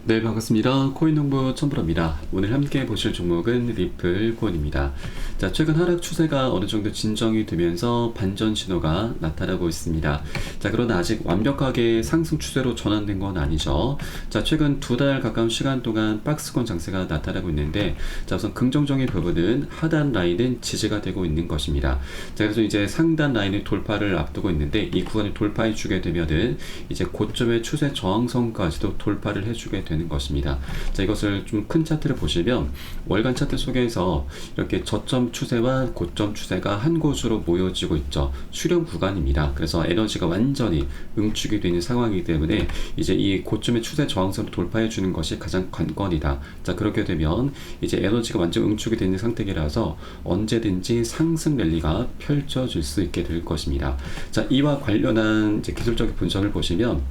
네, 반갑습니다. 코인농부 첨프로입니다. 오늘 함께 보실 종목은 리플 코인입니다. 자, 최근 하락 추세가 어느 정도 진정이 되면서 반전 신호가 나타나고 있습니다. 자, 그러나 아직 완벽하게 상승 추세로 전환된 건 아니죠. 자, 최근 2달 가까운 시간 동안 박스권 장세가 나타나고 있는데, 자, 우선 긍정적인 부분은 하단 라인은 지지가 되고 있는 것입니다. 자, 그래서 이제 상단 라인을 돌파를 앞두고 있는데, 이 구간을 돌파해 주게 되면은 이제 고점의 추세 저항선까지도 돌파를 해주게 되는 것입니다. 자, 이것을 좀 큰 차트를 보시면 월간 차트 속에서 이렇게 저점 추세와 고점 추세가 한 곳으로 모여지고 있죠. 수렴 구간입니다. 그래서 에너지가 완전히 응축이 되는 상황이기 때문에 이제 이 고점의 추세 저항선을 돌파해 주는 것이 가장 관건이다. 자, 그렇게 되면 이제 에너지가 완전 응축이 되는 상태라서 언제든지 상승 랠리가 펼쳐질 수 있게 될 것입니다. 자, 이와 관련한 이제 기술적인 분석을 보시면,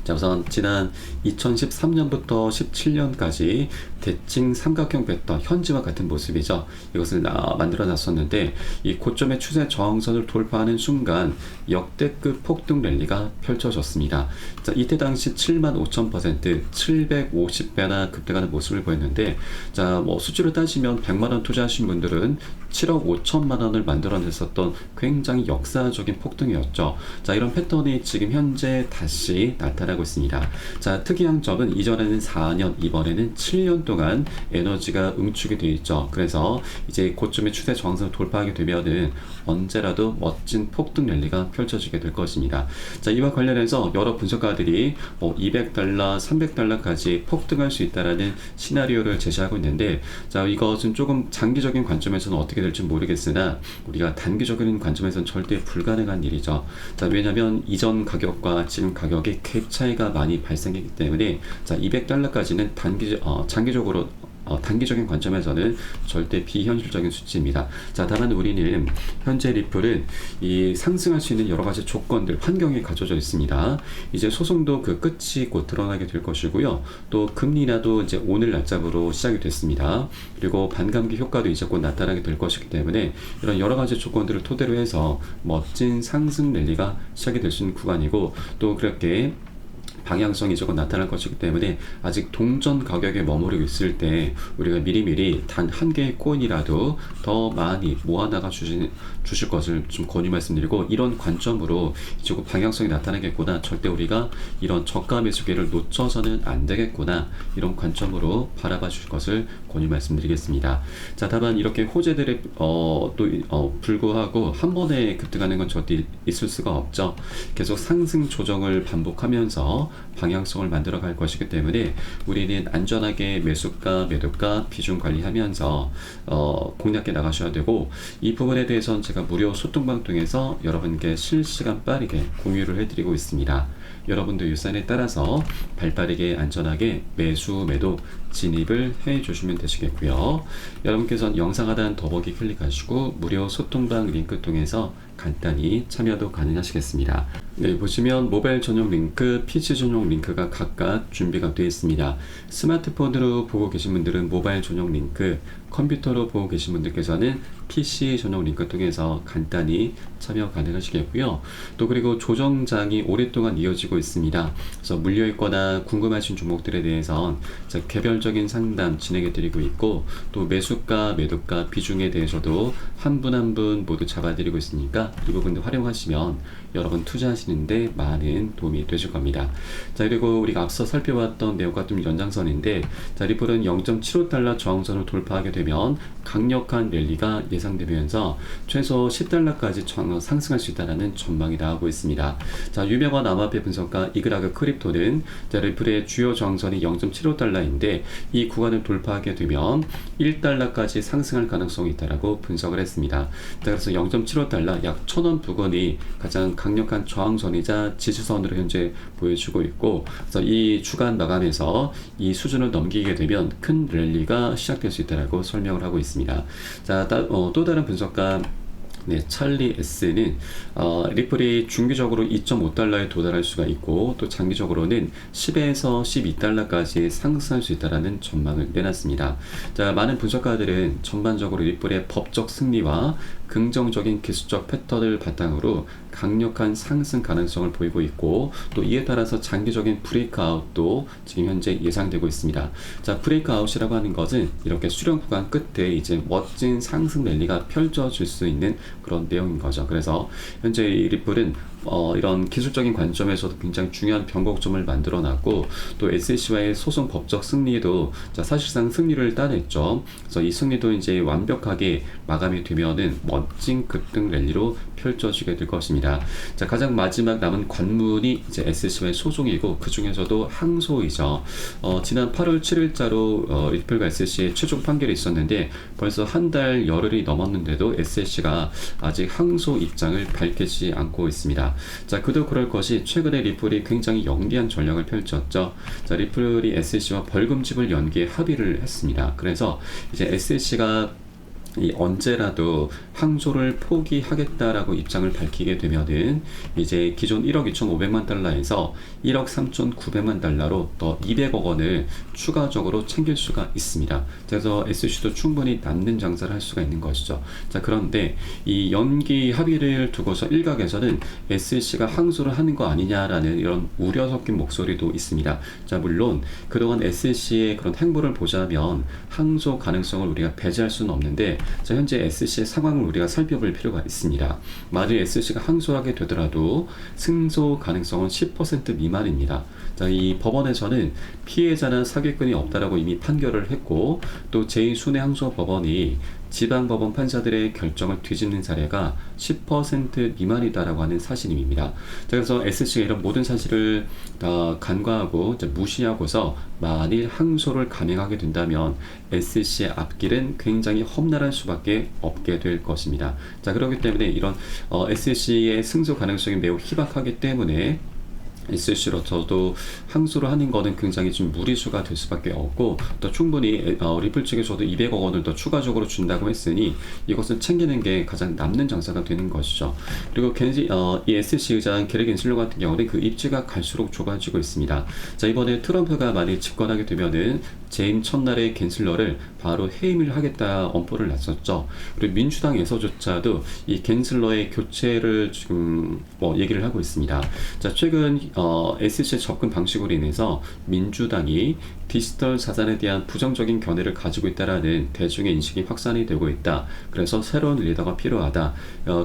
자, 우선 지난 2013년부터 17년까지 대칭 삼각형 패턴, 현지와 같은 모습이죠. 이것을 만들어 놨었는데, 이 고점의 추세 저항선을 돌파하는 순간 역대급 폭등 랠리가 펼쳐졌습니다. 자, 이때 당시 75,000%, 750배나 급등하는 모습을 보였는데, 자, 뭐 수치로 따지면 100만원 투자하신 분들은 7억 5천만 원을 만들어냈었던 굉장히 역사적인 폭등이었죠. 자, 이런 패턴이 지금 현재 다시 나타나고 있습니다. 자, 특이한 점은 이전에는 4년, 이번에는 7년 동안 에너지가 응축이 되어 있죠. 그래서 이제 고점의 추세 저항선을 돌파하게 되면은 언제라도 멋진 폭등 랠리가 펼쳐지게 될 것입니다. 자, 이와 관련해서 여러 분석가들이 뭐 $200, $300까지 폭등할 수 있다라는 시나리오를 제시하고 있는데, 자, 이것은 조금 장기적인 관점에서는 어떻게 될지 모르겠으나 우리가 단기적인 관점에서는 절대 불가능한 일이죠. 자, 왜냐하면 이전 가격과 지금 가격의 갭 차이가 많이 발생했기 때문에, 자, $200까지는 장기적으로 단기적인 관점에서는 절대 비현실적인 수치입니다. 자, 다만 우리는 현재 리플은 이 상승할 수 있는 여러 가지 조건들, 환경이 갖춰져 있습니다. 이제 소송도 그 끝이 곧 드러나게 될 것이고요. 또 금리나도 이제 오늘 날짜로 시작이 됐습니다. 그리고 반감기 효과도 이제 곧 나타나게 될 것이기 때문에 이런 여러 가지 조건들을 토대로 해서 멋진 상승 랠리가 시작이 될 수 있는 구간이고, 또 그렇게 방향성이 조금 나타날 것이기 때문에 아직 동전 가격에 머무르고 있을 때 우리가 미리미리 단 한 개의 코인이라도 더 많이 모아나가 주실 것을 좀 권유 말씀드리고, 이런 관점으로 조금 방향성이 나타나겠구나, 절대 우리가 이런 저가 매수기를 놓쳐서는 안 되겠구나, 이런 관점으로 바라봐 주실 것을 권유 말씀드리겠습니다. 자, 다만 이렇게 호재들에 불구하고 한 번에 급등하는 건 절대 있을 수가 없죠. 계속 상승 조정을 반복하면서 방향성을 만들어 갈 것이기 때문에 우리는 안전하게 매수가, 매도가 비중 관리하면서 공략해 나가셔야 되고, 이 부분에 대해서는 제가 무료 소통방 통해서 여러분께 실시간 빠르게 공유를 해드리고 있습니다. 여러분도 유산에 따라서 발빠르게 안전하게 매수, 매도 진입을 해 주시면 되시겠고요. 여러분께서는 영상 하단 더보기 클릭하시고 무료 소통방 링크 통해서 간단히 참여도 가능하시겠습니다. 네, 보시면 모바일 전용 링크, PC 전용 링크가 각각 준비가 되어 있습니다. 스마트폰으로 보고 계신 분들은 모바일 전용 링크, 컴퓨터로 보고 계신 분들께서는 PC 전용 링크 통해서 간단히 참여 가능하시겠고요. 또 그리고 조정장이 오랫동안 이어지고 있습니다. 그래서 물려있거나 궁금하신 종목들에 대해서 개별적인 상담 진행해 드리고 있고, 또 매수가, 매도가 비중에 대해서도 한 분 한 분 모두 잡아드리고 있으니까 이 부분도 활용하시면 여러분 투자하시는데 많은 도움이 되실 겁니다. 자, 그리고 우리가 앞서 살펴봤던 내용과 좀 연장선인데, 자, 리플은 0.75달러 저항선을 돌파하게 되면 강력한 랠리가 예상되면서 최소 $10까지 상승할 수 있다는 전망이 나오고 있습니다. 자, 유명한 암호화폐 분석가 이그라그 크립토는, 자, 리플의 주요 저항선이 0.75달러인데 이 구간을 돌파하게 되면 $1까지 상승할 가능성이 있다고 분석을 했습니다. 자, 그래서 0.75달러 약 1,000원 부근이 가장 강력한 저항선이자 지지선으로 현재 보여주고 있고, 그래서 이 주간 마감에서 이 수준을 넘기게 되면 큰 랠리가 시작될 수 있다고 설명을 하고 있습니다. 자, 또 다른 분석가 찰리 S는 리플이 중기적으로 2.5달러에 도달할 수가 있고, 또 장기적으로는 10에서 12달러까지 상승할 수 있다는 전망을 내놨습니다. 자, 많은 분석가들은 전반적으로 리플의 법적 승리와 긍정적인 기술적 패턴을 바탕으로 강력한 상승 가능성을 보이고 있고, 또 이에 따라서 장기적인 브레이크아웃도 지금 현재 예상되고 있습니다. 자, 브레이크아웃이라고 하는 것은 이렇게 수렴 구간 끝에 이제 멋진 상승 랠리가 펼쳐질 수 있는 그런 내용인 거죠. 그래서 현재 이 리플은 이런 기술적인 관점에서도 굉장히 중요한 변곡점을 만들어놨고, 또 SEC와의 소송 법적 승리도 사실상 승리를 따냈죠. 그래서 이 승리도 이제 완벽하게 마감이 되면은 멋진 급등 랠리로 펼쳐지게 될 것입니다. 자, 가장 마지막 남은 관문이 이제 SEC와의 소송이고, 그 중에서도 항소이죠. 지난 8월 7일자로 리플과 SEC의 최종 판결이 있었는데 벌써 한 달 열흘이 넘었는데도 SEC가 아직 항소 입장을 밝히지 않고 있습니다. 자, 그도 그럴 것이 최근에 리플이 굉장히 영리한 전략을 펼쳤죠. 자, 리플이 SEC와 벌금 지불 연기에 합의를 했습니다. 그래서 이제 SEC가 언제라도 항소를 포기하겠다라고 입장을 밝히게 되면은 이제 기존 1억 2,500만 달러에서 1억 3,900만 달러로 더 200억 원을 추가적으로 챙길 수가 있습니다. 그래서 SEC도 충분히 남는 장사를 할 수가 있는 것이죠. 자, 그런데 이 연기 합의를 두고서 일각에서는 SEC가 항소를 하는 거 아니냐라는 이런 우려 섞인 목소리도 있습니다. 자, 물론 그동안 SEC의 그런 행보를 보자면 항소 가능성을 우리가 배제할 수는 없는데, 자, 현재 SEC의 상황을 우리가 살펴볼 필요가 있습니다. 만일 SEC가 항소하게 되더라도 승소 가능성은 10% 미만입니다. 자, 이 법원에서는 피해자나 사기꾼이 없다라고 이미 판결을 했고, 또 제2순회항소법원이 지방법원 판사들의 결정을 뒤집는 사례가 10% 미만이다라고 하는 사실입니다. 그래서 SEC가 이런 모든 사실을 간과하고 무시하고서 만일 항소를 감행하게 된다면 SEC의 앞길은 굉장히 험난할 수밖에 없게 될 것입니다. 자, 그렇기 때문에 이런 SEC의 승소 가능성이 매우 희박하기 때문에 SEC로서도 항소를 하는 거는 굉장히 좀 무리수가 될 수밖에 없고, 또 충분히 리플 측에서도 200억 원을 더 추가적으로 준다고 했으니 이것을 챙기는 게 가장 남는 장사가 되는 것이죠. 그리고 이 SEC 의장 게리 겐슬러 같은 경우는 그 입지가 갈수록 좁아지고 있습니다. 자, 이번에 트럼프가 만일 집권하게 되면은 재임 첫날에 겐슬러를 바로 해임을 하겠다 엄포를 놨었죠. 그리고 민주당에서조차도 이 겐슬러의 교체를 지금 얘기를 하고 있습니다. 자, 최근 SEC의 접근 방식으로 인해서 민주당이 디지털 자산에 대한 부정적인 견해를 가지고 있다라는 대중의 인식이 확산이 되고 있다. 그래서 새로운 리더가 필요하다.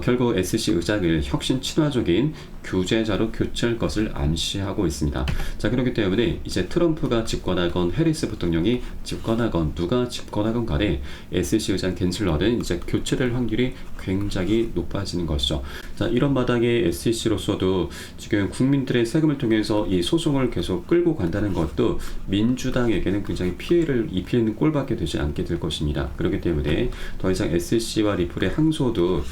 결국 SEC 의장을 혁신 친화적인 규제자로 교체할 것을 암시하고 있습니다. 자, 그렇기 때문에 이제 트럼프가 집권하건 해리스 부통령이 집권하건 누가 집권하건 간에 SEC 의장 겐슬러는 이제 교체될 확률이 굉장히 높아지는 것이죠. 자, 이런 마당에 SEC로서도 지금 국민들의 세금을 통해서 이 소송을 계속 끌고 간다는 것도 민주당에게는 굉장히 피해를 입히는 꼴밖에 되지 않게 될 것입니다. 그렇기 때문에 더 이상 SEC와 리플의 항소도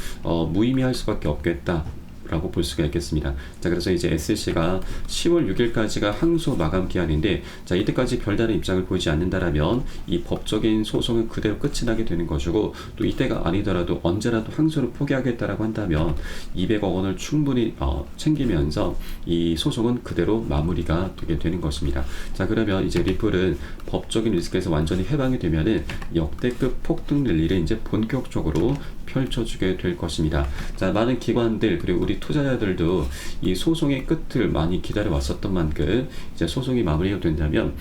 무의미할 수밖에 없겠다 라고 볼 수가 있겠습니다. 자, 그래서 이제 SEC가 10월 6일까지가 항소 마감 기한인데, 자, 이때까지 별다른 입장을 보이지 않는다라면 이 법적인 소송은 그대로 끝이 나게 되는 것이고, 또 이때가 아니더라도 언제라도 항소를 포기하겠다라고 한다면 200억 원을 충분히 챙기면서 이 소송은 그대로 마무리가 되게 되는 것입니다. 자, 그러면 이제 리플은 법적인 리스크에서 완전히 해방이 되면은 역대급 폭등 랠리를 이제 본격적으로 펼쳐주게 될 것입니다. 자, 많은 기관들 그리고 우리 투자자들도 이 소송의 끝을 많이 기다려 왔었던 만큼 이제 소송이 마무리가 된다면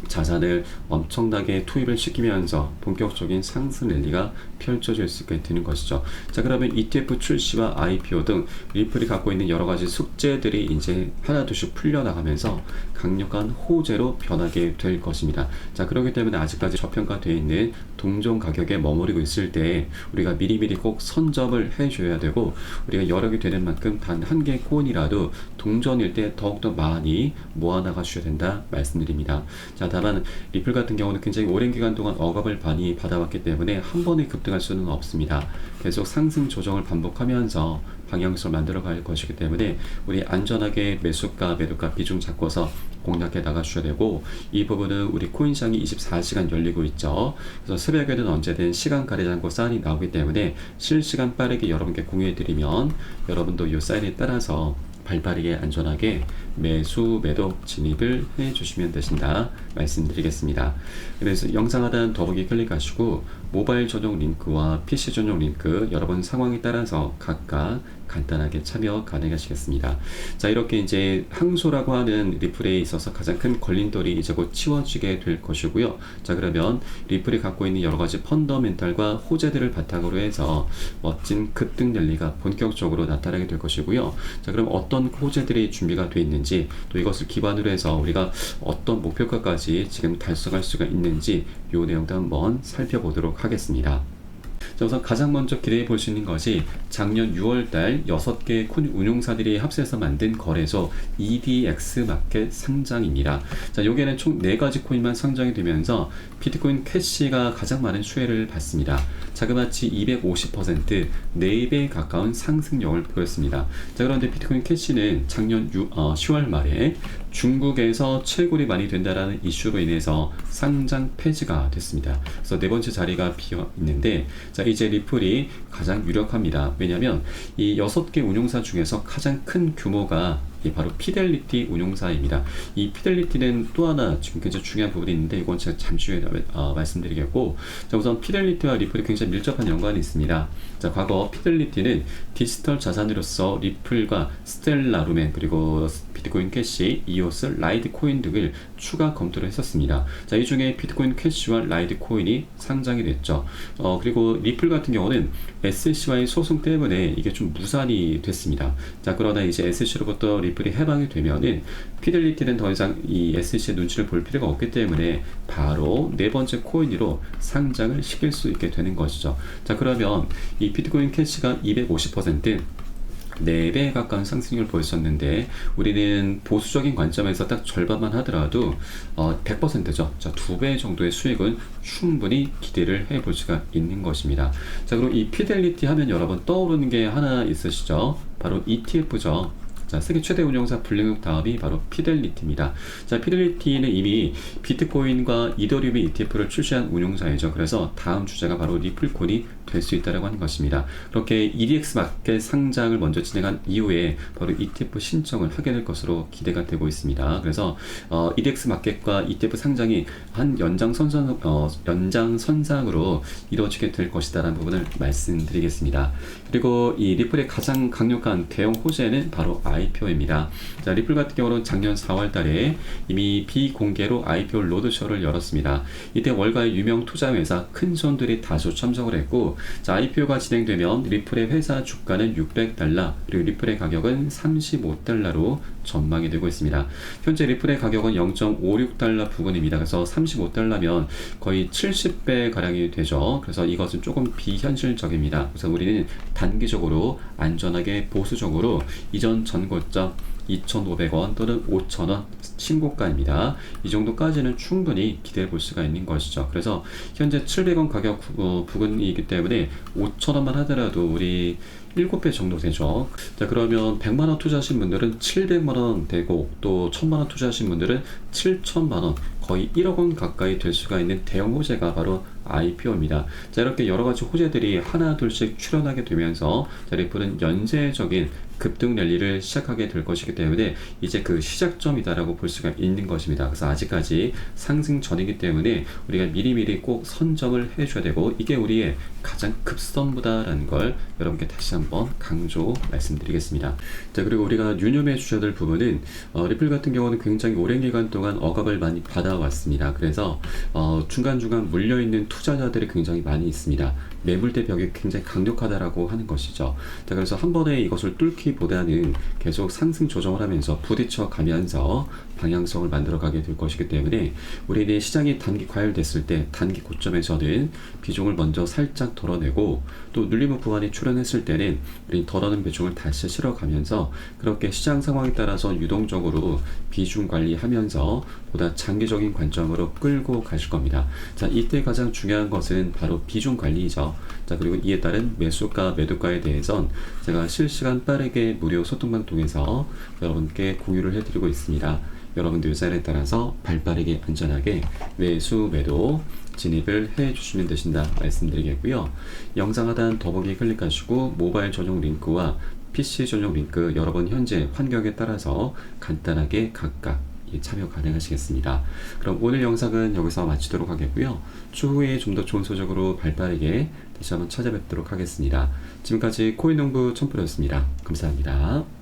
자산을 엄청나게 투입을 시키면서 본격적인 상승 랠리가 펼쳐질 수 있게 되는 것이죠. 자, 그러면 ETF 출시와 IPO 등 리플이 갖고 있는 여러 가지 숙제들이 이제 하나둘씩 풀려나가면서 강력한 호재로 변하게 될 것입니다. 자, 그렇기 때문에 아직까지 저평가되어 있는 동종 가격에 머무르고 있을 때 우리가 미리미리 꼭 선점을 해줘야 되고, 우리가 여력이 되는 만큼 단 한 개의 코인이라도 동전일 때 더욱더 많이 모아나가 주셔야 된다 말씀드립니다. 자, 다만 리플 같은 경우는 굉장히 오랜 기간 동안 억압을 많이 받아왔기 때문에 한 번에 급등할 수는 없습니다. 계속 상승 조정을 반복하면서 방향성을 만들어 갈 것이기 때문에 우리 안전하게 매수가 매도가 비중 잡고서 공략해 나가주셔야 되고, 이 부분은 우리 코인시장이 24시간 열리고 있죠. 그래서 새벽에는 언제든 시간 가리지 않고 사인이 나오기 때문에 실시간 빠르게 여러분께 공유해 드리면 여러분도 이 사인에 따라서 발빠르게 안전하게 매수 매도 진입을 해 주시면 되신다 말씀드리겠습니다. 그래서 영상 하단 더보기 클릭하시고 모바일 전용 링크와 PC 전용 링크 여러분 상황에 따라서 각각 간단하게 참여 가능하시겠습니다. 자, 이렇게 이제 항소라고 하는 리플에 있어서 가장 큰 걸림돌이 이제 곧 치워지게 될 것이고요. 자, 그러면 리플이 갖고 있는 여러 가지 펀더멘탈과 호재들을 바탕으로 해서 멋진 급등 랠리가 본격적으로 나타나게 될 것이고요. 자, 그럼 어떤 호재들이 준비가 되어 있는지, 또 이것을 기반으로 해서 우리가 어떤 목표가까지 지금 달성할 수가 있는지 이 내용도 한번 살펴보도록 하겠습니다. 자, 우선 가장 먼저 기대해 볼 수 있는 것이 작년 6월달 6개 코인 운용사들이 합세해서 만든 거래소 EDX 마켓 상장입니다. 자, 여기에는 총 4가지 코인만 상장이 되면서 비트코인 캐시가 가장 많은 수혜를 받습니다. 자그마치 250% 4배 가까운 상승력을 보였습니다. 자, 그런데 비트코인 캐시는 작년 10월 말에 중국에서 채굴이 많이 된다라는 이슈로 인해서 상장 폐지가 됐습니다. 그래서 네 번째 자리가 비어 있는데, 자, 이제 리플이 가장 유력합니다. 왜냐하면 이 6개 운용사 중에서 가장 큰 규모가 바로 피델리티 운용사입니다. 이 피델리티는 또 하나 지금 굉장히 중요한 부분이 있는데 이건 제가 잠시 후에 말씀드리겠고, 자, 우선 피델리티와 리플이 굉장히 밀접한 연관이 있습니다. 자, 과거 피델리티는 디지털 자산으로서 리플과 스텔라 루멘 그리고 비트코인 캐시, 이오스, 라이트 코인 등을 추가 검토를 했었습니다. 자, 이 중에 비트코인 캐시와 라이트 코인이 상장이 됐죠. 그리고 리플 같은 경우는 SEC와의 소송 때문에 이게 좀 무산이 됐습니다. 자, 그러나 이제 SEC로부터 리플이 해방이 되면은 피델리티는 더 이상 이 SEC의 눈치를 볼 필요가 없기 때문에 바로 네 번째 코인으로 상장을 시킬 수 있게 되는 것이죠. 자, 그러면 이 비트코인 캐시가 250% 4배 가까운 상승률을 보였었는데 우리는 보수적인 관점에서 딱 절반만 하더라도 100%죠. 자, 2배 정도의 수익은 충분히 기대를 해볼 수가 있는 것입니다. 자, 그럼 이 피델리티 하면 여러분 떠오르는 게 하나 있으시죠? 바로 ETF죠. 자, 세계 최대 운용사 블랙록 다음이 바로 피델리티입니다. 자, 피델리티는 이미 비트코인과 이더리움의 ETF를 출시한 운용사이죠. 그래서 다음 주제가 바로 리플콘이 될 수 있다고 하는 것입니다. 그렇게 EDX 마켓 상장을 먼저 진행한 이후에 바로 ETF 신청을 하게 될 것으로 기대가 되고 있습니다. 그래서 EDX 마켓과 ETF 상장이 한 연장선상으로 이루어지게 될 것이다라는 부분을 말씀드리겠습니다. 그리고 이 리플의 가장 강력한 대형 호재는 바로 IPO입니다. 자, 리플 같은 경우는 작년 4월 달에 이미 비공개로 IPO 로드쇼를 열었습니다. 이때 월가의 유명 투자회사 큰 손들이 다수 참석을 했고, 자, IPO가 진행되면 리플의 회사 주가는 $600, 그리고 리플의 가격은 $35로 전망이 되고 있습니다. 현재 리플의 가격은 $0.56 부근입니다. 그래서 $35면 거의 70배 가량이 되죠. 그래서 이것은 조금 비현실적입니다. 그래서 우리는 단기적으로 안전하게 보수적으로 이전 전고점 2,500원 또는 5,000원 신고가입니다. 이 정도까지는 충분히 기대해 볼 수가 있는 것이죠. 그래서 현재 700원 가격 부근이기 때문에 5,000원만 하더라도 우리 7배 정도 되죠. 자, 그러면 100만원 투자하신 분들은 700만원 되고, 또 1000만원 투자하신 분들은 7천만원, 거의 1억원 가까이 될 수가 있는 대형 호재가 바로 IPO입니다. 자, 이렇게 여러가지 호재들이 하나 둘씩 출현하게 되면서 자, 리플은 연쇄적인 급등 랠리를 시작하게 될 것이기 때문에 이제 그 시작점이다라고 볼 수가 있는 것입니다. 그래서 아직까지 상승 전이기 때문에 우리가 미리미리 꼭 선점을 해줘야 되고, 이게 우리의 가장 급선무다라는 걸 여러분께 다시 한번 강조 말씀드리겠습니다. 자, 그리고 우리가 유념해 주셔야 될 부분은 리플 같은 경우는 굉장히 오랜 기간 동안 억압을 많이 받아왔습니다. 그래서 중간중간 물려있는 투자자들이 굉장히 많이 있습니다. 매물대 벽이 굉장히 강력하다라고 하는 것이죠. 자, 그래서 한 번에 이것을 뚫기보다는 계속 상승 조정을 하면서 부딪혀 가면서 방향성을 만들어가게 될 것이기 때문에 우리는 시장이 단기 과열됐을 때 단기 고점에서는 비중을 먼저 살짝 덜어내고, 또 눌림목 구간이 출현했을 때는 우리 덜어낸 비중을 다시 실어가면서 그렇게 시장 상황에 따라서 유동적으로 비중 관리하면서 보다 장기적인 관점으로 끌고 가실 겁니다. 자, 이때 가장 중요한 것은 바로 비중 관리이죠. 자, 그리고 이에 따른 매수가 매도가에 대해선 제가 실시간 빠르게 무료 소통방 통해서 여러분께 공유를 해드리고 있습니다. 여러분들 의사에 따라서 발빠르게 안전하게 매수 매도 진입을 해 주시면 되신다 말씀드리겠고요. 영상 하단 더보기 클릭하시고 모바일 전용 링크와 PC 전용 링크 여러분 현재 환경에 따라서 간단하게 각각 참여 가능하시겠습니다. 그럼 오늘 영상은 여기서 마치도록 하겠고요. 추후에 좀 더 좋은 소식으로 발빠르게 다시 한번 찾아뵙도록 하겠습니다. 지금까지 코인농부 첨프로였습니다. 감사합니다.